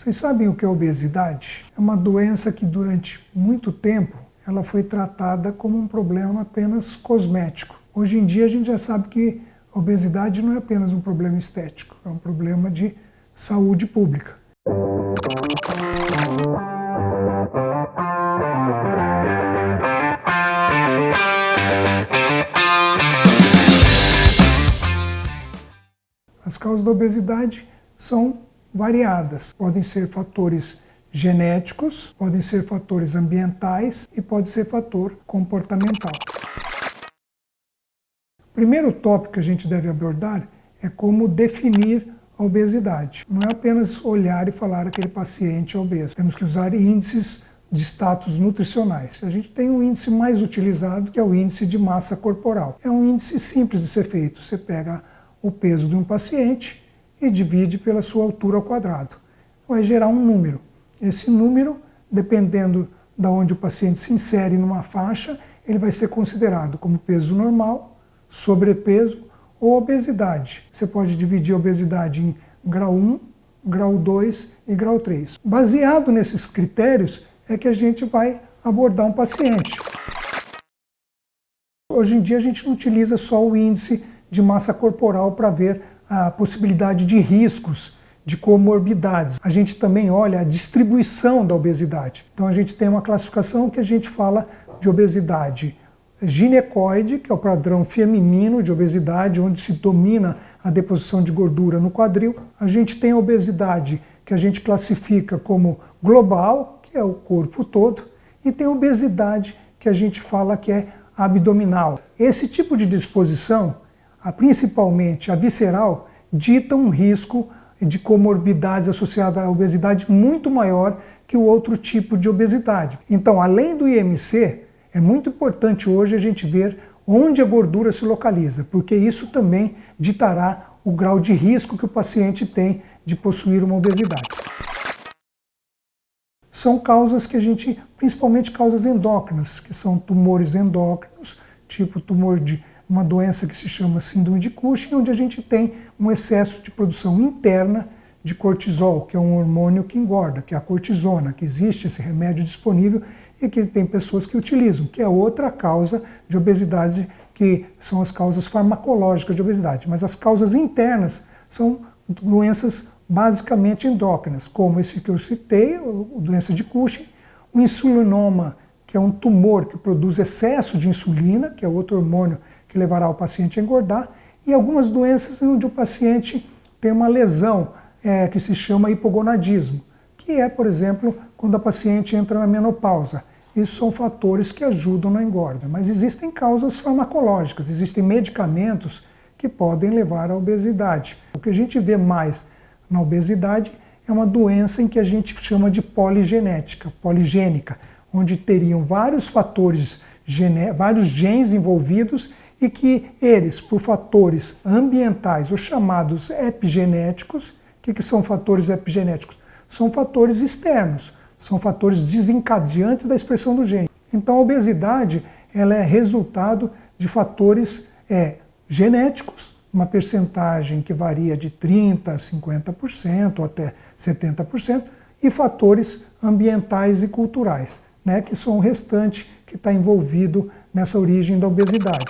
Vocês sabem o que é obesidade? É uma doença que durante muito tempo ela foi tratada como um problema apenas cosmético. Hoje em dia a gente já sabe que a obesidade não é apenas um problema estético, é um problema de saúde pública. As causas da obesidade são variadas. Podem ser fatores genéticos, podem ser fatores ambientais e pode ser fator comportamental. O primeiro tópico que a gente deve abordar é como definir a obesidade. Não é apenas olhar e falar que aquele paciente é obeso. Temos que usar índices de status nutricionais. A gente tem um índice mais utilizado, que é o índice de massa corporal. É um índice simples de ser feito. Você pega o peso de um paciente e divide pela sua altura ao quadrado. Vai gerar um número. Esse número, dependendo de onde o paciente se insere numa faixa, ele vai ser considerado como peso normal, sobrepeso ou obesidade. Você pode dividir a obesidade em grau 1, grau 2 e grau 3. Baseado nesses critérios é que a gente vai abordar um paciente. Hoje em dia a gente não utiliza só o índice de massa corporal para ver a possibilidade de riscos, de comorbidades. A gente também olha a distribuição da obesidade. Então a gente tem uma classificação que a gente fala de obesidade ginecoide, que é o padrão feminino de obesidade, onde se domina a deposição de gordura no quadril. A gente tem a obesidade que a gente classifica como global, que é o corpo todo, e tem a obesidade que a gente fala que é abdominal. Esse tipo de disposição, principalmente a visceral, dita um risco de comorbidades associadas à obesidade muito maior que o outro tipo de obesidade. Então, além do IMC, é muito importante hoje a gente ver onde a gordura se localiza, porque isso também ditará o grau de risco que o paciente tem de possuir uma obesidade. São causas que a gente, principalmente causas endócrinas, que são tumores endócrinos, tipo tumor de uma doença que se chama síndrome de Cushing, onde a gente tem um excesso de produção interna de cortisol, que é um hormônio que engorda, que é a cortisona, que existe esse remédio disponível e que tem pessoas que utilizam, que é outra causa de obesidade, que são as causas farmacológicas de obesidade. Mas as causas internas são doenças basicamente endócrinas, como esse que eu citei, a doença de Cushing, o insulinoma, que é um tumor que produz excesso de insulina, que é outro hormônio que levará o paciente a engordar, e algumas doenças onde o paciente tem uma lesão que se chama hipogonadismo, que é, por exemplo, quando a paciente entra na menopausa. Isso são fatores que ajudam na engorda, mas existem causas farmacológicas, existem medicamentos que podem levar à obesidade. O que a gente vê mais na obesidade é uma doença em que a gente chama de poligenética, poligênica, onde teriam vários fatores, vários genes envolvidos e que eles, por fatores ambientais, os chamados epigenéticos. O que são fatores epigenéticos? São fatores externos, são fatores desencadeantes da expressão do gene. Então a obesidade ela é resultado de fatores genéticos, uma percentagem que varia de 30% a 50% ou até 70%, e fatores ambientais e culturais, que são o restante que está envolvido nessa origem da obesidade.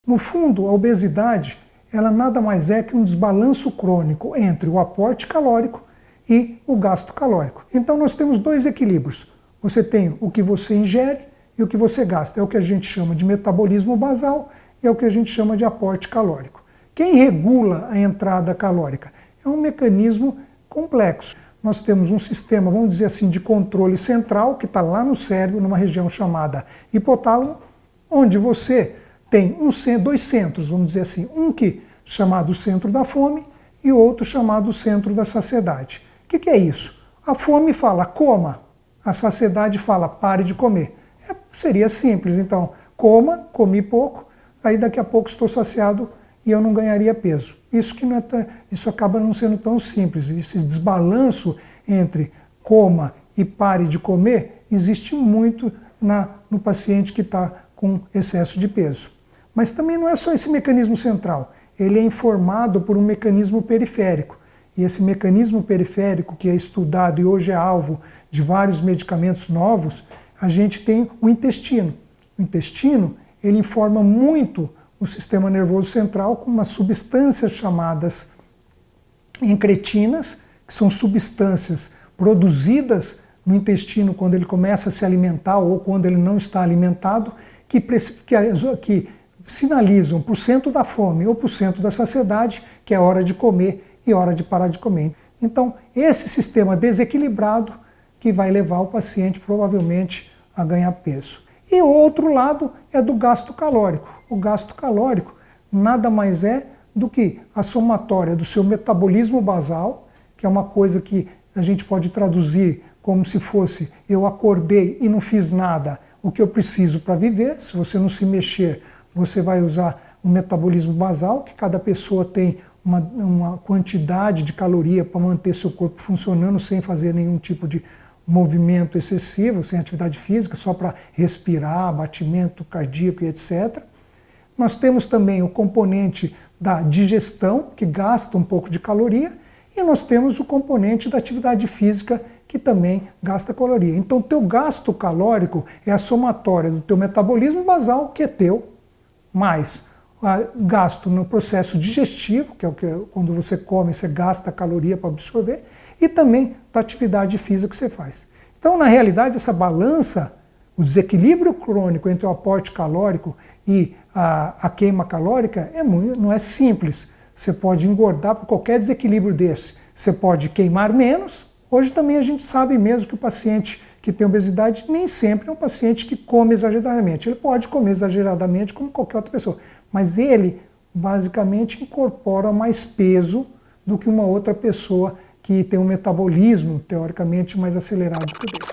No fundo, a obesidade ela nada mais é que um desbalanço crônico entre o aporte calórico e o gasto calórico. Então nós temos dois equilíbrios. Você tem o que você ingere e o que você gasta. É o que a gente chama de metabolismo basal e é o que a gente chama de aporte calórico. Quem regula a entrada calórica? É um mecanismo complexo. Nós temos um sistema, vamos dizer assim, de controle central, que está lá no cérebro, numa região chamada hipotálamo, onde você tem dois centros, vamos dizer assim, um que chamado centro da fome e outro chamado centro da saciedade. O que é isso? A fome fala coma, a saciedade fala pare de comer. Seria simples, então, coma, comi pouco, aí daqui a pouco estou saciado e eu não ganharia peso. Isso acaba não sendo tão simples. Esse desbalanço entre coma e pare de comer existe muito no paciente que está com excesso de peso. Mas também não é só esse mecanismo central. Ele é informado por um mecanismo periférico. e esse mecanismo periférico que é estudado e hoje é alvo de vários medicamentos novos, a gente tem o intestino. O intestino, ele informa muito o sistema nervoso central com umas substâncias chamadas encretinas, que são substâncias produzidas no intestino quando ele começa a se alimentar ou quando ele não está alimentado, que sinalizam por cento da fome ou por cento da saciedade que é hora de comer e hora de parar de comer. Então, esse sistema desequilibrado que vai levar o paciente provavelmente a ganhar peso. E o outro lado é do gasto calórico. O gasto calórico nada mais é do que a somatória do seu metabolismo basal, que é uma coisa que a gente pode traduzir como se fosse eu acordei e não fiz nada, o que eu preciso para viver. Se você não se mexer, você vai usar o metabolismo basal, que cada pessoa tem uma quantidade de caloria para manter seu corpo funcionando sem fazer nenhum tipo de movimento excessivo, sem atividade física, só para respirar, batimento cardíaco e etc. Nós temos também o componente da digestão, que gasta um pouco de caloria, e nós temos o componente da atividade física, que também gasta caloria. Então, teu gasto calórico é a somatória do teu metabolismo basal, que é teu, mais gasto no processo digestivo, que é o que quando você come, você gasta caloria para absorver, e também da atividade física que você faz. Então, na realidade, essa balança, o desequilíbrio crônico entre o aporte calórico e a queima calórica não é simples. Você pode engordar por qualquer desequilíbrio desse. Você pode queimar menos. Hoje também a gente sabe mesmo que o paciente que tem obesidade nem sempre é um paciente que come exageradamente. Ele pode comer exageradamente como qualquer outra pessoa, mas ele basicamente incorpora mais peso do que uma outra pessoa que tem um metabolismo teoricamente mais acelerado que o dele.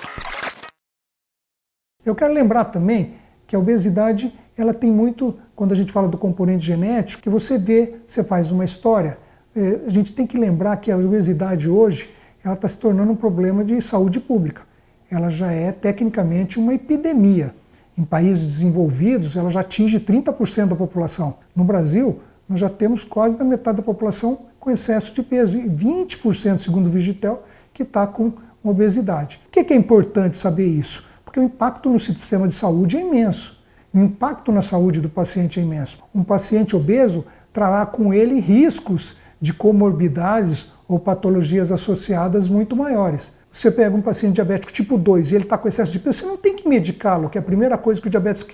Eu quero lembrar também que a obesidade ela tem muito, quando a gente fala do componente genético, que você vê, você faz uma história, a gente tem que lembrar que a obesidade hoje ela está se tornando um problema de saúde pública. Ela já é tecnicamente uma epidemia. Em países desenvolvidos, ela já atinge 30% da população. No Brasil, nós já temos quase da metade da população com excesso de peso e 20%, segundo o Vigitel, que está com obesidade. Por que é importante saber isso? Porque o impacto no sistema de saúde é imenso. O impacto na saúde do paciente é imenso. Um paciente obeso trará com ele riscos de comorbidades ou patologias associadas muito maiores. Você pega um paciente diabético tipo 2 e ele está com excesso de peso, você não tem que medicá-lo, que é a primeira coisa que o diabético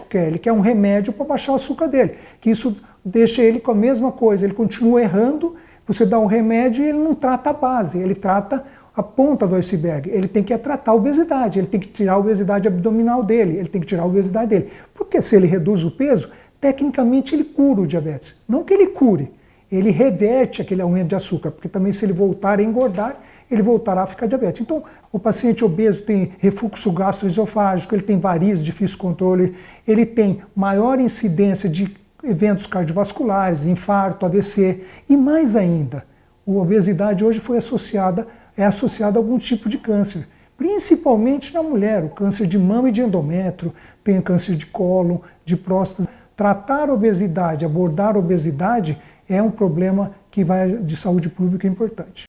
quer. Ele quer um remédio para baixar o açúcar dele, que isso deixa ele com a mesma coisa, ele continua errando, você dá um remédio e ele não trata a base, ele trata a ponta do iceberg. Ele tem que tratar a obesidade, ele tem que tirar a obesidade abdominal dele, ele tem que tirar a obesidade dele. Porque se ele reduz o peso, tecnicamente ele cura o diabetes. Não que ele cure, ele reverte aquele aumento de açúcar, porque também se ele voltar a engordar, ele voltará a ficar diabético. Então, o paciente obeso tem refluxo gastroesofágico, ele tem varizes, difícil controle, ele tem maior incidência de eventos cardiovasculares, infarto, AVC, e mais ainda, a obesidade hoje é associada a algum tipo de câncer, principalmente na mulher, o câncer de mama e de endométrio, tem o câncer de cólon, de próstata. Tratar a obesidade, abordar a obesidade é um problema que vai de saúde pública importante.